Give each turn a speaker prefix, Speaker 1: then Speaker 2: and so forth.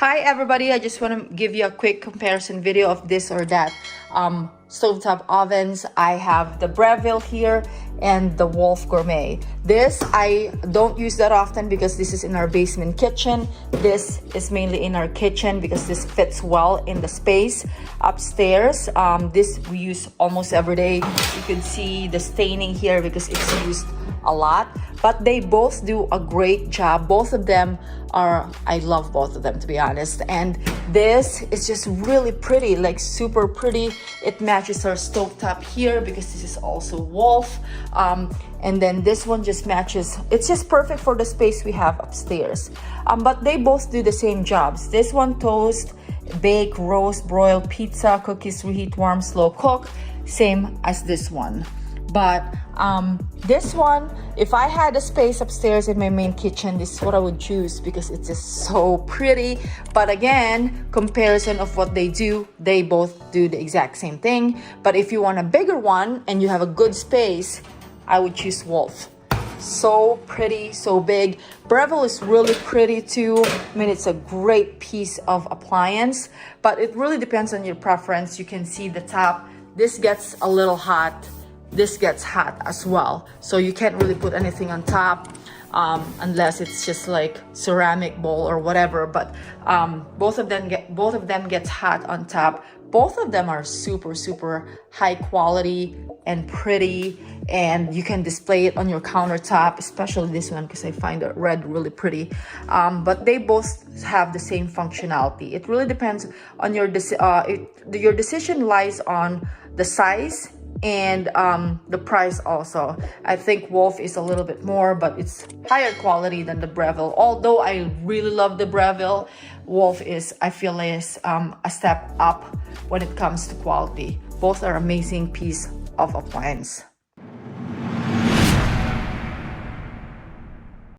Speaker 1: Hi everybody, I just want to give you a quick comparison video of this or that stovetop ovens. I have the Breville here and the Wolf Gourmet. This I don't use that often because this is in our basement kitchen. This is mainly in our kitchen because this fits well in the space. Upstairs, this we use almost every day. You can see the staining here because it's used a lot, but they both do a great job. Both of them are, I love both of them to be honest. And this is just really pretty, like super pretty. It matches our stovetop here because this is also Wolf. And then this one just matches, it's just perfect for the space we have upstairs. But they both do the same jobs. This one toast, bake, roast, broil, pizza, cookies, reheat, warm, slow cook, same as this one. But this one, if I had a space upstairs in my main kitchen, this is what I would choose because it's just so pretty. But again, comparison of what they do, they both do the exact same thing. But if you want a bigger one and you have a good space, I would choose Wolf. So pretty, so big. Breville is really pretty too. I mean, it's a great piece of appliance, but it really depends on your preference. You can see the top. This gets a little hot. This gets hot as well, so you can't really put anything on top unless it's just like ceramic bowl or whatever. But both of them gets hot on top. Both of them are super high quality and pretty, and you can display it on your countertop, especially this one because I find the red really pretty. But they both have the same functionality. It really depends on your your decision lies on the size and the price also. I think Wolf is a little bit more, but it's higher quality than the Breville. Although I really love the Breville, Wolf is, I feel, is a step up when it comes to quality. Both are amazing piece of appliance.